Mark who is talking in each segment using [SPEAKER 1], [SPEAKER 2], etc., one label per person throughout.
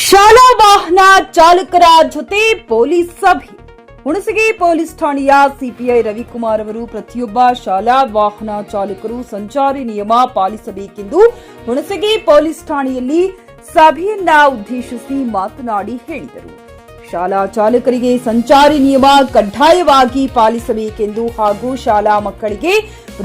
[SPEAKER 1] ಶಾಲಾ ವಾಹನ ಚಾಲಕರ ಜೊತೆ ಪೊಲೀಸ್ ಸಭೆ. ಹುಣಸಗಿ ಪೊಲೀಸ್ ಠಾಣೆಯ ಸಿಪಿಐ ರವಿಕುಮಾರ್ ಅವರು ಪ್ರತಿಯೊಬ್ಬ ಶಾಲಾ ವಾಹನ ಚಾಲಕರು ಸಂಚಾರಿ ನಿಯಮ ಪಾಲಿಸಬೇಕೆಂದು ಹುಣಸಗಿ ಪೊಲೀಸ್ ಠಾಣೆಯಲ್ಲಿ ಸಭೆಯನ್ನ ಉದ್ದೇಶಿಸಿ ಮಾತನಾಡಿ ಹೇಳಿದರು. ಶಾಲಾ ಚಾಲಕರಿಗೆ ಸಂಚಾರಿ ನಿಯಮ ಕಡ್ಡಾಯವಾಗಿ ಪಾಲಿಸಬೇಕೆಂದು ಹಾಗೂ ಶಾಲಾ ಮಕ್ಕಳಿಗೆ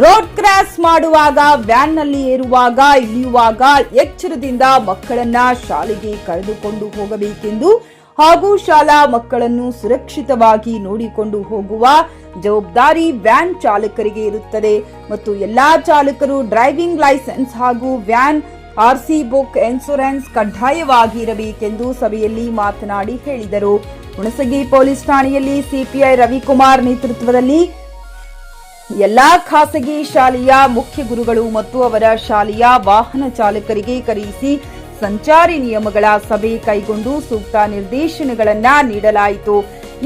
[SPEAKER 1] ರೋಡ್ ಕ್ರಾಸ್ ಮಾಡುವಾಗ, ವ್ಯಾನ್ನಲ್ಲಿ ಏರುವಾಗ, ಇಳಿಯುವಾಗ ಎಚ್ಚರದಿಂದ ಮಕ್ಕಳನ್ನ ಶಾಲೆಗೆ ಕರೆದುಕೊಂಡು ಹೋಗಬೇಕೆಂದು ಹಾಗೂ ಶಾಲಾ ಮಕ್ಕಳನ್ನು ಸುರಕ್ಷಿತವಾಗಿ ನೋಡಿಕೊಂಡು ಹೋಗುವ ಜವಾಬ್ದಾರಿ ವ್ಯಾನ್ ಚಾಲಕರಿಗೆ ಇರುತ್ತದೆ ಮತ್ತು ಎಲ್ಲಾ ಚಾಲಕರು ಡ್ರೈವಿಂಗ್ ಲೈಸೆನ್ಸ್ ಹಾಗೂ ವ್ಯಾನ್ ಆರ್ಸಿ ಬುಕ್, ಇನ್ಶೂರೆನ್ಸ್ ಕಡ್ಡಾಯವಾಗಿ ಇರಬೇಕೆಂದು ಸಭೆಯಲ್ಲಿ ಮಾತನಾಡಿ ಹೇಳಿದರು. ಹುಣಸಗಿ ಪೊಲೀಸ್ ಠಾಣೆಯಲ್ಲಿ ಸಿಪಿಐ ರವಿಕುಮಾರ್ ನೇತೃತ್ವದಲ್ಲಿ ಎಲ್ಲಾ ಖಾಸಗಿ ಶಾಲೆಯ ಮುಖ್ಯ ಗುರುಗಳು ಮತ್ತು ಅವರ ಶಾಲೆಯ ವಾಹನ ಚಾಲಕರಿಗೆ ಕರೆಯಿಸಿ ಸಂಚಾರಿ ನಿಯಮಗಳ ಸಭೆ ಕೈಗೊಂಡು ಸೂಕ್ತ ನಿರ್ದೇಶನಗಳನ್ನು ನೀಡಲಾಯಿತು.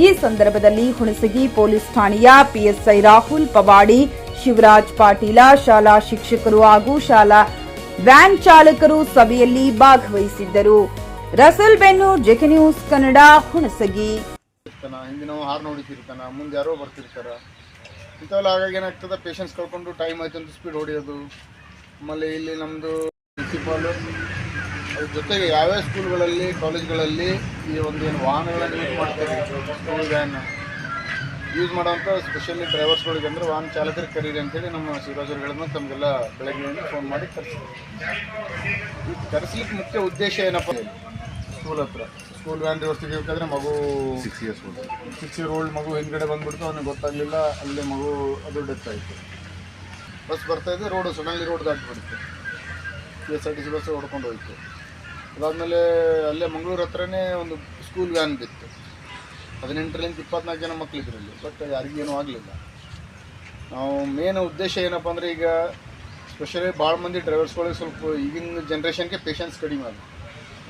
[SPEAKER 1] ಈ ಸಂದರ್ಭದಲ್ಲಿ ಹುಣಸಗಿ ಪೊಲೀಸ್ ಠಾಣೆಯ ಪಿಎಸ್ಐ ರಾಹುಲ್ ಪವಾಡಿ, ಶಿವರಾಜ್ ಪಾಟೀಲ, ಶಾಲಾ ಶಿಕ್ಷಕರು ಹಾಗೂ ಶಾಲಾ ವ್ಯಾನ್ ಚಾಲಕರು ಸಭೆಯಲ್ಲಿ ಭಾಗವಹಿಸಿದ್ದರು. ರಸಲ್ ಬೆನ್ನು, ಜೆಕೆ ನ್ಯೂಸ್ ಕನ್ನಡ, ಹುಣಸಗಿ.
[SPEAKER 2] ಹಿಂದಿನ ಹಾರ್ನ್ ಹೊಡಿತಿರ್ತಾನ, ಮುಂದೆ ಯಾರೋ ಬರ್ತಿರ್ತಾರ, ಇಂಥವೆಲ್ಲ ಹಾಗಾಗಿ ಏನಾಗ್ತದೆ, ಪೇಷನ್ಸ್ ಕಳ್ಕೊಂಡು ಟೈಮ್ ಆಯ್ತು ಅಂತ ಸ್ಪೀಡ್ ಹೊಡೆಯೋದು. ಆಮೇಲೆ ಇಲ್ಲಿ ನಮ್ಮದು ಪ್ರಿನ್ಸಿಪಾಲು ಅದ್ರ ಜೊತೆಗೆ ಯಾವ್ಯಾವ ಸ್ಕೂಲ್ಗಳಲ್ಲಿ, ಕಾಲೇಜ್ಗಳಲ್ಲಿ ಈ ಒಂದು ಏನು ವಾಹನಗಳನ್ನು ಯೂಸ್ ಮಾಡ್ತಾರೆ, ಸ್ಕೂಲ್ ವ್ಯಾನ್ ಯೂಸ್ ಮಾಡೋಂಥ ಸ್ಪೆಷಲಿ ಡ್ರೈವರ್ಸ್ಗಳಿಗೆ ಅಂದರೆ ವಾಹನ ಚಾಲಕರಿಗೆ ಕರೀರಿ ಅಂತೇಳಿ ನಮ್ಮ ಶಿವರಾಜರುಗಳನ್ನ ತಮಗೆಲ್ಲ ಬೆಳಗ್ಗೆ ಫೋನ್ ಮಾಡಿ ಕರೆಸಿದ್ರು. ಈ ಕರೆಸ್ಲಿಕ್ಕೆ ಮುಖ್ಯ ಉದ್ದೇಶ ಏನಪ್ಪ, ಸ್ಕೂಲ್ ಹತ್ರ ಸ್ಕೂಲ್ ವ್ಯಾನ್ ರಿವರ್ಸ್ ತೆಗಿಬೇಕಾದ್ರೆ ಮಗು 6 ಇಯರ್ ಓಲ್ಡ್ ಮಗು ಹಿಂದ್ಗಡೆ ಬಂದುಬಿಡ್ತು, ಅವನಿಗೆ ಗೊತ್ತಾಗಲಿಲ್ಲ, ಅಲ್ಲಿ ಮಗು ಅದು ಡೆತ್ ಆಯಿತು. ಬಸ್ ಬರ್ತಾಯಿದ್ದೆ, ರೋಡು ಸಡನ್ಲಿ ರೋಡ್ ದಾಟಿಬಿಡ್ತು, KSRTC ಬಸ್ ಹೊಡ್ಕೊಂಡು ಹೋಯಿತು. ಅದಾದಮೇಲೆ ಅಲ್ಲೇ ಮಂಗಳೂರು ಹತ್ರನೇ ಒಂದು ಸ್ಕೂಲ್ ವ್ಯಾನ್ ಬಿತ್ತು. 18ರಿಂದ 24 ಜನ ಮಕ್ಕಳಿದ್ರಲ್ಲಿ, ಬಟ್ ಯಾರಿಗೇನೂ ಆಗಲಿಲ್ಲ. ನಾವು ಮೇನ್ ಉದ್ದೇಶ ಏನಪ್ಪ ಅಂದರೆ, ಈಗ ಸ್ಪೆಷಲಿ ಭಾಳ ಮಂದಿ ಡ್ರೈವರ್ಸ್ಗಳಿಗೆ ಸ್ವಲ್ಪ ಈಗಿನ ಜನ್ರೇಷನ್ಗೆ ಪೇಷನ್ಸ್ ಕಡಿಮೆ ಆಗುತ್ತೆ.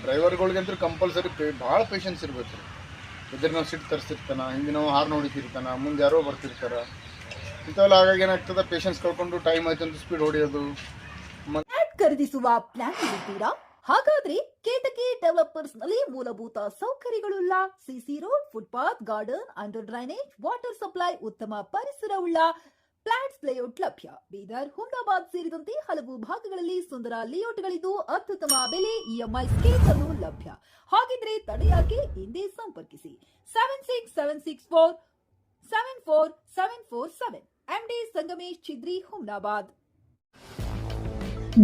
[SPEAKER 2] ಡ್ರೈವರ್ಗಳಿಗಂತೂ ಕಂಪಲ್ಸರಿ ಭಾಳ ಪೇಷನ್ಸ್ ಇರಬೇಕು. ಎದುರು ನಾವು ಸಿಟ್ಟು ತರಿಸಿರ್ತಾನೆ, ಹಿಂದಿನ ಹಾರ್ನ್ ಹೊಡಿತಿರ್ತಾನೆ, ಮುಂದೆ ಯಾರೋ ಬರ್ತಿರ್ತಾರೆ, ಇಂಥವೆಲ್ಲ ಹಾಗಾಗಿ ಏನಾಗ್ತದೆ, ಪೇಷನ್ಸ್ ಕಳ್ಕೊಂಡು ಟೈಮ್ ಆಯ್ತು ಅಂತ ಸ್ಪೀಡ್ ಹೊಡೆಯೋದು.
[SPEAKER 3] ಖರೀದಿಸುವ ಪ್ಲಾನ್ ಇದ್ದೀರಾ? ಹಾಗಾದ್ರೆ ಕೇತಕಿ ಡೆವಲಪರ್ಸ್ ನಲ್ಲಿ ಮೂಲಭೂತ ಸೌಕರ್ಯಗಳುಳ್ಳ CC road, footpath, garden, under drainage, water supply, ಉತ್ತಮ ಪರಿಸರವುಳ್ಳ ಫ್ಲಾಟ್ಸ್ ಲೇಔಟ್ ಲಭ್ಯ. ಬೀದರ್, ಹುಮ್ನಾಬಾದ್ ಸೇರಿದಂತೆ ಹಲವು ಭಾಗಗಳಲ್ಲಿ ಸುಂದರ ಲೇಔಟ್ಗಳಿದ್ದು ಅತ್ಯುತ್ತಮ ಬೆಲೆ, ಇಎಂಐ ಸ್ಕೀಮ್ಸ್ ಅನ್ನು ಲಭ್ಯ. ಹಾಗಿದ್ರೆ ತಡೆಯಾಕೆ, ಹಿಂದೆ ಸಂಪರ್ಕಿಸಿ 7676474747 MD ಸಂಗಮೇಶ್ ಚಿದ್ರಿ, ಹುಮ್ನಾಬಾದ್.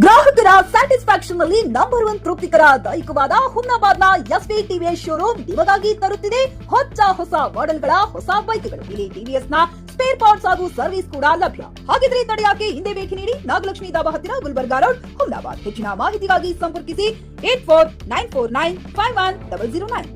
[SPEAKER 3] ಗ್ರಾಹಕರ ಸ್ಯಾಟಿಸ್ಫ್ಯಾಕ್ಷನ್ ನಲ್ಲಿ ನಂಬರ್ 1 ತೃಪ್ತಿಕರ ದಾಯಕವಾದ ಹುಮ್ನಾಬಾದ್ನ ಎಸ್ವಿ ಟಿವಿಎಸ್ ಶೋರೂಮ್ ನಿಮಗಾಗಿ ತರುತ್ತಿದೆ ಹೊಸ ಮಾಡೆಲ್ಗಳ ಹೊಸ ಬೈಕ್ಗಳು. ಇಲ್ಲಿ ಟಿವಿಎಸ್ ನ ಸ್ಪೇರ್ ಪಾರ್ಟ್ಸ್ ಹಾಗೂ ಸರ್ವಿಸ್ ಕೂಡ ಲಭ್ಯ. ಹಾಗಿದ್ರೆ ತಡೆಯಾಕೆ, ಹಿಂದೆ ಭೇಟಿ ನೀಡಿ, ನಾಗಲಕ್ಷ್ಮಿ ದಾಬಾ ಹತ್ತಿರ, ಗುಲ್ಬರ್ಗಾ ರೋಡ್, ಹುಮ್ನಾಬಾದ್. ಹೆಚ್ಚಿನ ಮಾಹಿತಿಗಾಗಿ ಸಂಪರ್ಕಿಸಿ 8494951009.